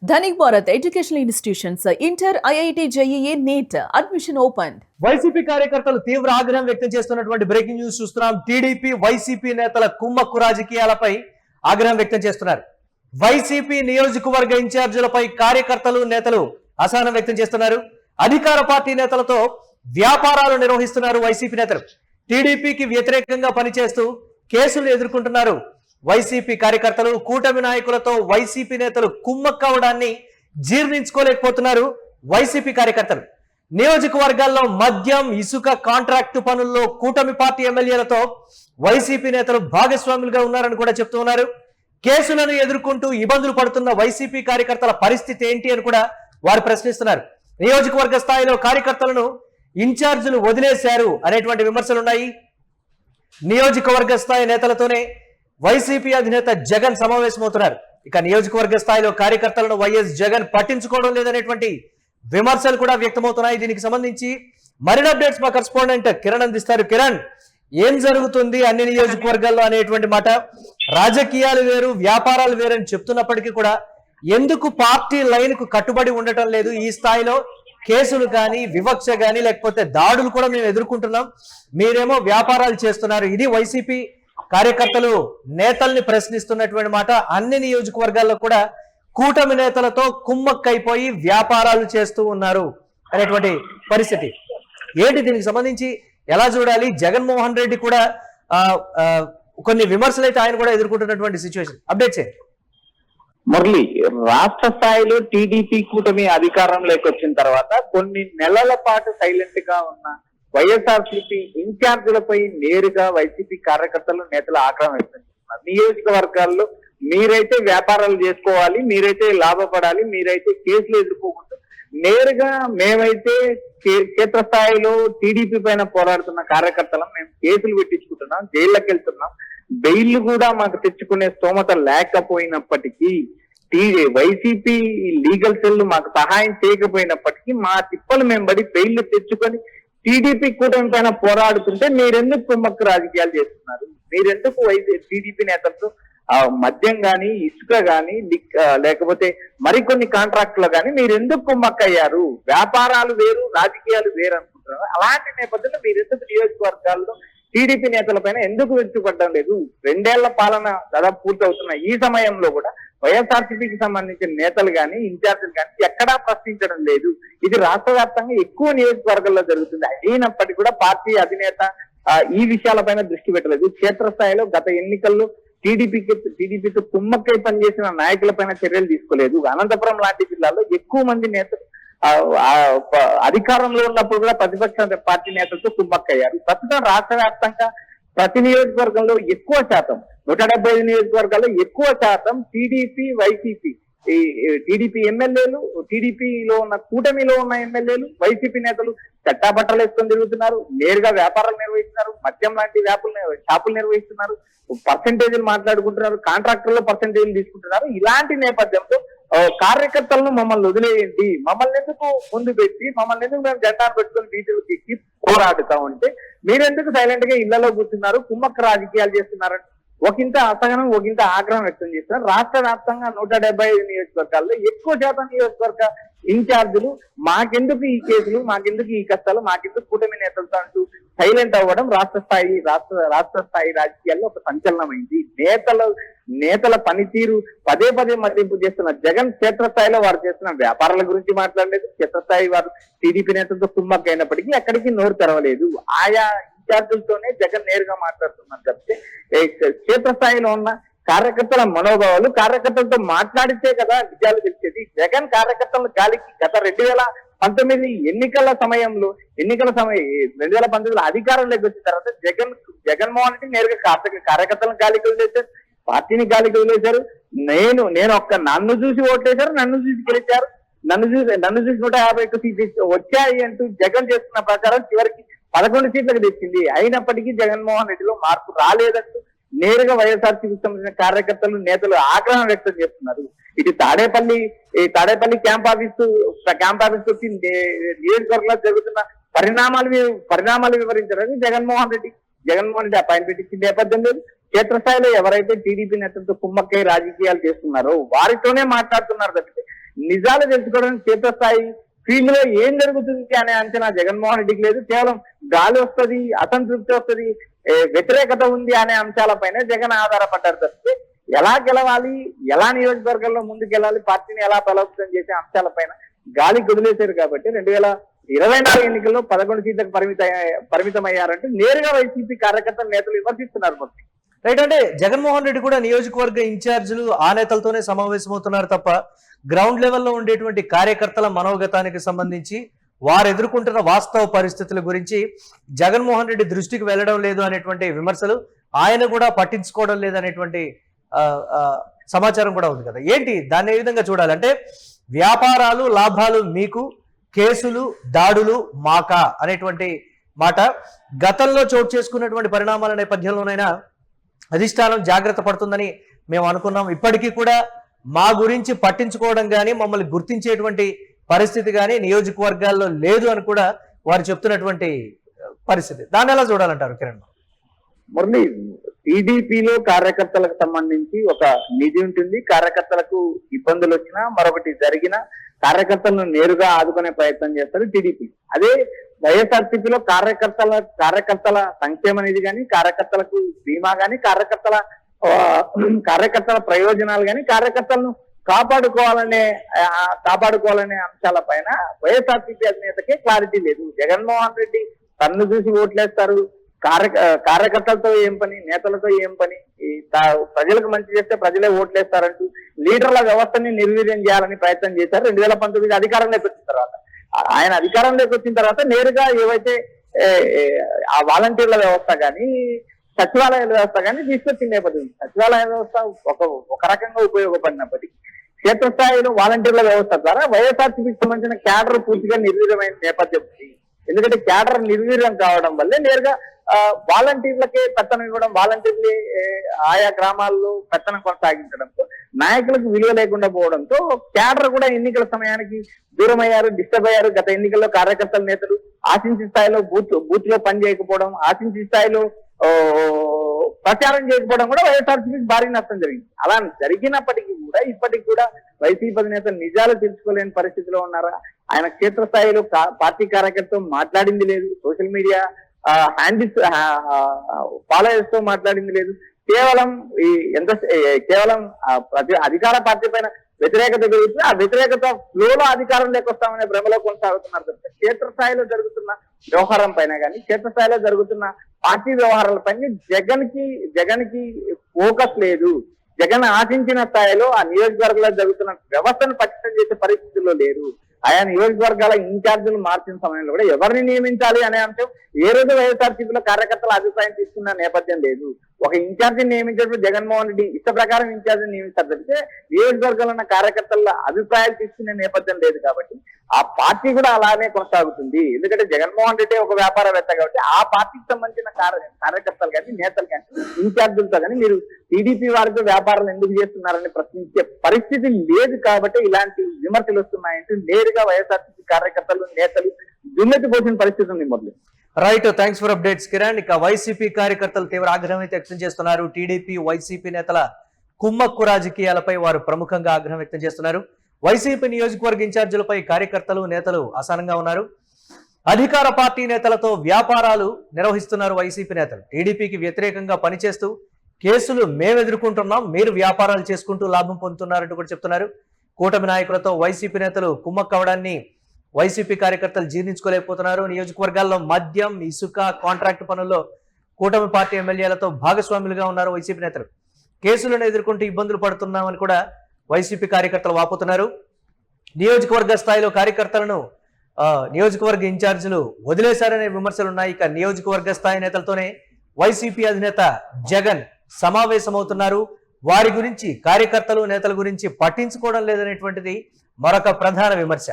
Dhanik Bharat educational institutions inter IIT JEE NEET admission open. YCP కార్యకర్తలు తీవ్ర ఆగ్రహం వ్యక్తం చేస్తున్నటువంటి బ్రేకింగ్ న్యూస్ చూస్తున్నాం. టీడీపీ వైసీపీ నేతల కుమ్మక్కు రాజకీయాలపై ఆగ్రహం వ్యక్తం చేస్తున్నారు. వైసీపీ నియోజకవర్గ ఇన్ఛార్జీలపై కార్యకర్తలు నేతలు అసహనం వ్యక్తం చేస్తున్నారు. అధికార పార్టీ నేతలతో వ్యాపారాలు నిర్వహిస్తున్నారు వైసీపీ నేతలు. టీడీపీకి వ్యతిరేకంగా పనిచేస్తూ కేసులు ఎదుర్కొంటున్నారు వైసీపీ కార్యకర్తలు. కూటమి నాయకులతో వైసీపీ నేతలు కుమ్మక్కవడాన్ని జీర్ణించుకోలేకపోతున్నారు వైసీపీ కార్యకర్తలు. నియోజకవర్గాల్లో మద్యం, ఇసుక కాంట్రాక్టు పనుల్లో కూటమి పార్టీ ఎమ్మెల్యేలతో వైసీపీ నేతలు భాగస్వాములుగా ఉన్నారని కూడా చెప్తూ ఉన్నారు. కేసులను ఎదుర్కొంటూ ఇబ్బందులు పడుతున్న వైసీపీ కార్యకర్తల పరిస్థితి ఏంటి అని కూడా వారు ప్రశ్నిస్తున్నారు. నియోజకవర్గ స్థాయిలో కార్యకర్తలను ఇన్ఛార్జీలు వదిలేశారు అనేటువంటి విమర్శలున్నాయి. నియోజకవర్గ స్థాయి నేతలతోనే వైసీపీ అధినేత జగన్ సమావేశమవుతున్నారు. ఇక నియోజకవర్గ స్థాయిలో కార్యకర్తలను వైఎస్ జగన్ పట్టించుకోవడం లేదనేటువంటి విమర్శలు కూడా వ్యక్తమవుతున్నాయి. దీనికి సంబంధించి మరిన్ని అప్డేట్స్ మా కరెస్పాండెంట్ కిరణ్ అందిస్తారు. కిరణ్, ఏం జరుగుతుంది అన్ని నియోజకవర్గాల్లో అనేటువంటి మాట, రాజకీయాలు వేరు వ్యాపారాలు వేరు అని చెప్తున్నప్పటికీ కూడా ఎందుకు పార్టీ లైన్ కు కట్టుబడి ఉండటం లేదు? ఈ స్థాయిలో కేసులు కానీ, వివక్ష కానీ, లేకపోతే దాడులు కూడా మేము ఎదుర్కొంటున్నాం, మీరేమో వ్యాపారాలు చేస్తున్నారు. ఇది వైసీపీ కార్యకర్తలు నేతల్ని ప్రశ్నిస్తున్నటువంటి మాట. అన్ని నియోజకవర్గాల్లో కూడా కూటమి నేతలతో కుమ్మక్కైపోయి వ్యాపారాలు చేస్తూ ఉన్నారు అనేటువంటి పరిస్థితి ఏంటి? దీనికి సంబంధించి ఎలా చూడాలి? జగన్మోహన్ రెడ్డి కూడా కొన్ని విమర్శలు అయితే ఆయన కూడా ఎదుర్కొంటున్నటువంటి సిచ్యువేషన్. అప్డేట్ చేయండి మురళి. రాష్ట్ర స్థాయిలో టీడీపీ కూటమి అధికారంలోకి వచ్చిన తర్వాత కొన్ని నెలల పాటు సైలెంట్ గా ఉన్న వైఎస్ఆర్సీపీ ఇన్ఛార్జీలపై నేరుగా వైసీపీ కార్యకర్తలు నేతలు ఆగ్రహం వ్యక్తం చేస్తున్నారు. నియోజకవర్గాల్లో మీరైతే వ్యాపారాలు చేసుకోవాలి, మీరైతే లాభపడాలి, మీరైతే కేసులు ఎదుర్కోకుండా నేరుగా మేమైతే క్షేత్రస్థాయిలో టీడీపీ పైన పోరాడుతున్న కార్యకర్తలను మేము కేసులు పెట్టించుకుంటున్నాం, జైళ్ళకి వెళ్తున్నాం, బెయిల్ కూడా మాకు తెచ్చుకునే స్తోమత లేకపోయినప్పటికీ, వైసీపీ లీగల్ సెల్ మాకు సహాయం చేయకపోయినప్పటికీ మా తిప్పలు మేము బడి బెయిల్ తెచ్చుకొని టీడీపీ కూటమి పైన పోరాడుతుంటే మీరెందుకు కుమ్మక్కు రాజకీయాలు చేస్తున్నారు? మీరెందుకు టీడీపీ నేతలతో మద్యం గాని, ఇసుక గాని, లేకపోతే మరికొన్ని కాంట్రాక్టులు గాని మీరెందుకు కుమ్మక్కయ్యారు? వ్యాపారాలు వేరు, రాజకీయాలు వేరు అనుకుంటున్నారు. అలాంటి నేపథ్యంలో మీరెందుకు నియోజకవర్గాల్లో టీడీపీ నేతల పైన ఎందుకు వెచ్చుపడడం లేదు? 2 ఏళ్ల పాలన దాదాపు పూర్తవుతున్న ఈ సమయంలో కూడా వైఎస్ఆర్సీపీకి సంబంధించిన నేతలు కానీ, ఇన్ఛార్జీలు కానీ ఎక్కడా ప్రశ్నించడం లేదు. ఇది రాష్ట్ర వ్యాప్తంగా ఎక్కువ నియోజకవర్గాల్లో జరుగుతుంది. అయినప్పటికీ కూడా పార్టీ అధినేత ఈ విషయాలపైన దృష్టి పెట్టలేదు. క్షేత్రస్థాయిలో గత ఎన్నికల్లో టీడీపీతో కుమ్మక్కై పనిచేసిన నాయకులపైన చర్యలు తీసుకోలేదు. అనంతపురం లాంటి జిల్లాలో ఎక్కువ మంది నేతలు అధికారంలో ఉన్నప్పుడు కూడా ప్రతిపక్ష పార్టీ నేతలతో కుమ్మక్కయ్యారు. ప్రస్తుతం రాష్ట్ర వ్యాప్తంగా ప్రతి నియోజకవర్గంలో ఎక్కువ శాతం 175 నియోజకవర్గాల్లో ఎక్కువ శాతం టీడీపీ, వైసీపీ, టీడీపీ ఎమ్మెల్యేలు, టీడీపీలో ఉన్న కూటమిలో ఉన్న ఎమ్మెల్యేలు, వైసీపీ నేతలు చట్టాబట్టలు వేసుకొని తిరుగుతున్నారు, నేరుగా వ్యాపారాలు నిర్వహిస్తున్నారు, మద్యం లాంటి షాపులు నిర్వహిస్తున్నారు, పర్సెంటేజీలు మాట్లాడుకుంటున్నారు, కాంట్రాక్టర్లో పర్సెంటేజీలు తీసుకుంటున్నారు. ఇలాంటి నేపథ్యంలో కార్యకర్తలను మమ్మల్ని వదిలేయండి, మమ్మల్ని ఎందుకు ముందు పెట్టి, మమ్మల్ని ఎందుకు మేము జెండాను పెట్టుకొని బీజేపీకి ఎక్కి పోరాడుతా ఉంటే మీరెందుకు సైలెంట్ గా ఇళ్లలో కూర్చున్నారు, కుమ్మక్క రాజకీయాలు చేస్తున్నారని ఒకంత అసహనం, ఒకంత ఆగ్రహం వ్యక్తం చేస్తున్నారు. రాష్ట్ర వ్యాప్తంగా 175 నియోజకవర్గాల్లో ఎక్కువ శాతం నియోజకవర్గ ఇన్ఛార్జీలు మాకెందుకు ఈ కేసులు, మాకెందుకు ఈ కష్టాలు, మాకెందుకు కూటమి నేతలతో అంటూ సైలెంట్ అవ్వడం రాష్ట్ర స్థాయి రాజకీయాల్లో ఒక సంచలనమైంది. నేతల పనితీరు పదే మదింపు చేస్తున్న జగన్ క్షేత్రస్థాయిలో వారు చేస్తున్న వ్యాపారాల గురించి మాట్లాడలేదు. క్షేత్రస్థాయి వారు టీడీపీ నేతలతో కుమ్మక్క అయినప్పటికీ ఎక్కడికి నోరు తెరవలేదు. ఆయా ఇన్ఛార్జీలతోనే జగన్ నేరుగా మాట్లాడుతున్నారు తప్పితే క్షేత్రస్థాయిలో ఉన్న కార్యకర్తల మనోభావాలు, కార్యకర్తలతో మాట్లాడితే కదా నిజాలు తెలిసేది. జగన్ కార్యకర్తల గాలికి గత 2019 ఎన్నికల సమయంలో 2019 అధికారంలోకి వచ్చిన తర్వాత జగన్మోహన్ రెడ్డి నేరుగా కార్యకర్తలను గాలికి వదిలేశారు, పార్టీని గాలికి వదిలేశారు. నన్ను చూసి ఓట్లేశారు, నన్ను చూసి గెలిచారు, నన్ను చూసి 151 సీట్లు వచ్చాయి అంటూ జగన్ చేస్తున్న ప్రకారం చివరికి 11 సీట్లకు తెచ్చింది. అయినప్పటికీ జగన్మోహన్ రెడ్డిలో మార్పు రాలేదంటూ నేరుగా వైఎస్ఆర్సీపీకి సంబంధించిన కార్యకర్తలు, నేతలు ఆగ్రహం వ్యక్తం చేస్తున్నారు. ఇటు తాడేపల్లి క్యాంప్ ఆఫీస్ వచ్చి నియోజకవర్గంలో జరుగుతున్న పరిణామాలు వివరించడానికి జగన్మోహన్ రెడ్డి అపాయింట్మెంట్ ఇచ్చిన నేపథ్యం లేదు. క్షేత్రస్థాయిలో ఎవరైతే టీడీపీ నేతలతో కుమ్మక్కై రాజకీయాలు చేస్తున్నారో వారితోనే మాట్లాడుతున్నారు తప్పితే నిజాలు తెలుసుకోవడానికి క్షేత్రస్థాయి ఫీల్డ్ లో ఏం జరుగుతుంది అనే అంచనా జగన్మోహన్ రెడ్డికి లేదు. కేవలం గాలి వస్తుంది, అసంతృప్తి వస్తుంది, వ్యతిరేకత ఉంది అనే అంశాలపైన జగన్ ఆధారపడ్డారు తప్పితే ఎలా గెలవాలి, ఎలా నియోజకవర్గంలో ముందుకెళ్ళాలి, పార్టీని ఎలా బలోపేతం చేసే అంశాలపైన గాలి వదిలేశారు. కాబట్టి 2024 ఎన్నికల్లో 11 సీట్లకు పరిమితమయ్యారంటే నేరుగా వైసీపీ కార్యకర్తలు నేతలు విమర్శిస్తున్నారు. మొత్తం రైట్. అంటే జగన్మోహన్ రెడ్డి కూడా నియోజకవర్గ ఇన్ఛార్జీలు ఆ నేతలతోనే సమావేశమవుతున్నారు తప్ప గ్రౌండ్ లెవెల్లో ఉండేటువంటి కార్యకర్తల మనోగతానికి సంబంధించి వారు ఎదుర్కొంటున్న వాస్తవ పరిస్థితుల గురించి జగన్మోహన్ రెడ్డి దృష్టికి వెళ్ళడం లేదు అనేటువంటి విమర్శలు, ఆయన కూడా పట్టించుకోవడం లేదు అనేటువంటి సమాచారం కూడా ఉంది కదా. ఏంటి దాన్ని ఏ విధంగా చూడాలంటే వ్యాపారాలు లాభాలు మీకు, కేసులు దాడులు మాకా అనేటువంటి మాట గతంలో చోటు చేసుకున్నటువంటి పరిణామాల నేపథ్యంలోనైనా అధిష్టానం జాగ్రత్త పడుతుందని మేము అనుకున్నాం. ఇప్పటికీ కూడా మా గురించి పట్టించుకోవడం కానీ మమ్మల్ని గుర్తించేటువంటి పరిస్థితి కానీ నియోజకవర్గాల్లో లేదు అని కూడా వారు చెప్తున్నటువంటి పరిస్థితి. దాన్ని ఎలా చూడాలంటారు కిరణ్? మురళి, టీడీపీలో కార్యకర్తలకు సంబంధించి ఒక నిధి ఉంటుంది. కార్యకర్తలకు ఇబ్బందులు వచ్చినా మరొకటి జరిగినా కార్యకర్తలను నేరుగా ఆదుకునే ప్రయత్నం చేస్తారు టీడీపీ. అదే వైఎస్ఆర్సీపీలో కార్యకర్తల సంక్షేమ నిధి కానీ, కార్యకర్తలకు బీమా కానీ, కార్యకర్తల ప్రయోజనాలు కానీ, కార్యకర్తలను కాపాడుకోవాలనే అంశాల పైన వైఎస్ఆర్సీపీ అధినేతకే క్లారిటీ లేదు. జగన్మోహన్ రెడ్డి తన్ను చూసి ఓట్లేస్తారు, కార్యకర్తలతో ఏం పని, నేతలతో ఏం పని, ప్రజలకు మంచి చేస్తే ప్రజలే ఓట్లేస్తారంటూ లీడర్ల వ్యవస్థని నిర్వీర్యం చేయాలని ప్రయత్నం చేశారు. 2019 అధికారంలోకి వచ్చిన తర్వాత ఆయన అధికారంలోకి వచ్చిన తర్వాత నేరుగా ఏవైతే ఆ వాలంటీర్ల వ్యవస్థ కానీ, సచివాలయాల వ్యవస్థ కానీ తీసుకొచ్చిన నేపథ్యం. సచివాలయ వ్యవస్థ ఒక రకంగా ఉపయోగపడినప్పటికీ క్షేత్రస్థాయిలో వాలంటీర్ల వ్యవస్థ ద్వారా వైఎస్ఆర్సీపీకి సంబంధించిన క్యాడర్ పూర్తిగా నిర్వీర్యమైన నేపథ్యం ఉంది. ఎందుకంటే క్యాడర్ నిర్వీర్యం కావడం వల్లే నేరుగా వాలంటీర్లకే పెత్తనం ఇవ్వడం, వాలంటీర్లే ఆయా గ్రామాల్లో పెత్తనం కొనసాగించడంతో నాయకులకు విలువ లేకుండా పోవడంతో క్యాడర్ కూడా ఎన్నికల సమయానికి దూరం అయ్యారు, డిస్టర్బ్ అయ్యారు. గత ఎన్నికల్లో కార్యకర్తల నేతలు ఆశించే స్థాయిలో బూత్ లో పని చేయకపోవడం, ఆశించే స్థాయిలో ప్రచారం చేయకపోవడం కూడా వైఎస్ఆర్సీపీకి భారీ నష్టం జరిగింది. అలా జరిగినప్పటికీ కూడా ఇప్పటికి కూడా వైసీపీ నేతలు నిజాలు తెలుసుకోలేని పరిస్థితిలో ఉన్నారా? ఆయన క్షేత్రస్థాయిలో పార్టీ కార్యకర్తతో మాట్లాడింది లేదు, సోషల్ మీడియా హ్యాండిల్స్ ఫాలోయర్స్ తో మాట్లాడింది లేదు. కేవలం అధికార పార్టీ పైన వ్యతిరేకత పెరుగుతుంది. ఆ వ్యతిరేకత ఫ్లోలో అధికారం లేకొస్తామనే భ్రమలో కొనసాగుతున్నారు తప్ప క్షేత్రస్థాయిలో జరుగుతున్న వ్యవహారం పైన కానీ, క్షేత్రస్థాయిలో జరుగుతున్న పార్టీ వ్యవహారాల పైన జగన్ కి ఫోకస్ లేదు. జగన్ ఆశించిన స్థాయిలో ఆ నియోజకవర్గంలో జరుగుతున్న వ్యవస్థను పటిష్టం చేసే పరిస్థితుల్లో లేరు. ఆయా నియోజకవర్గాల ఇన్ఛార్జీలు మార్చిన సమయంలో కూడా ఎవరిని నియమించాలి అనే అంశం ఏ రోజు వైఎస్ఆర్సీపీలో కార్యకర్తల అభిప్రాయం తీసుకున్న నేపథ్యం లేదు. ఒక ఇన్ఛార్జిని నియమించినప్పుడు జగన్మోహన్ రెడ్డి ఇష్ట ప్రకారం ఇన్ఛార్జిని నియమిస్తారు తప్పితే నియోజకవర్గంలో ఉన్న కార్యకర్తల అభిప్రాయాలు తీసుకునే నేపథ్యం లేదు. కాబట్టి ఆ పార్టీ కూడా అలానే కొనసాగుతుంది. ఎందుకంటే జగన్మోహన్ రెడ్డి ఒక వ్యాపారవేత్త కాబట్టి ఆ పార్టీకి సంబంధించిన కార్యకర్తలు కానీ, నేతలు కానీ, ఇన్ఛార్జీలతో కానీ మీరు టీడీపీ వారితో వ్యాపారాలు ఎందుకు చేస్తున్నారని ప్రశ్నించే పరిస్థితి లేదు. కాబట్టి ఇలాంటి విమర్శలు వస్తున్నాయంటే నేరుగా వైఎస్ఆర్సీపీ కార్యకర్తలు, నేతలు దుమ్మెత్తిపోసిన పరిస్థితి ఉంది. మొదలు right, thanks for updates Kiran. ఇక వైసీపీ కార్యకర్తలు తీవ్ర ఆగ్రహం అయితే వ్యక్తం చేస్తున్నారు. టీడీపీ వైసీపీ నేతల కుమ్మక్కు రాజకీయాలపై వారు ప్రముఖంగా ఆగ్రహం వ్యక్తం చేస్తున్నారు. వైసీపీ నియోజకవర్గ ఇన్ఛార్జీలపై కార్యకర్తలు, నేతలు అసహనంగా ఉన్నారు. అధికార పార్టీ నేతలతో వ్యాపారాలు నిర్వహిస్తున్నారు వైసీపీ నేతలు. టీడీపీకి వ్యతిరేకంగా పనిచేస్తూ కేసులు మేము ఎదుర్కొంటున్నాం, మీరు వ్యాపారాలు చేసుకుంటూ లాభం పొందుతున్నారంటూ కూడా చెప్తున్నారు. కూటమి నాయకులతో వైసీపీ నేతలు కుమ్మక్కవడాన్ని వైసీపీ కార్యకర్తలు జీర్ణించుకోలేకపోతున్నారు. నియోజకవర్గాల్లో మద్యం, ఇసుక, కాంట్రాక్ట్ పనుల్లో కూటమి పార్టీ ఎమ్మెల్యేలతో భాగస్వాములుగా ఉన్నారు వైసీపీ నేతలు. కేసులను ఎదుర్కొంటూ ఇబ్బందులు పడుతున్నామని కూడా వైసీపీ కార్యకర్తలు వాపోతున్నారు. నియోజకవర్గ స్థాయిలో కార్యకర్తలను నియోజకవర్గ ఇన్ఛార్జీలు వదిలేశారనే విమర్శలున్నాయి. ఇక నియోజకవర్గ స్థాయి నేతలతోనే వైసీపీ అధినేత జగన్ సమావేశమవుతున్నారు. వారి గురించి, కార్యకర్తలు, నేతల గురించి పట్టించుకోవడం లేదనేటువంటిది మరొక ప్రధాన విమర్శ.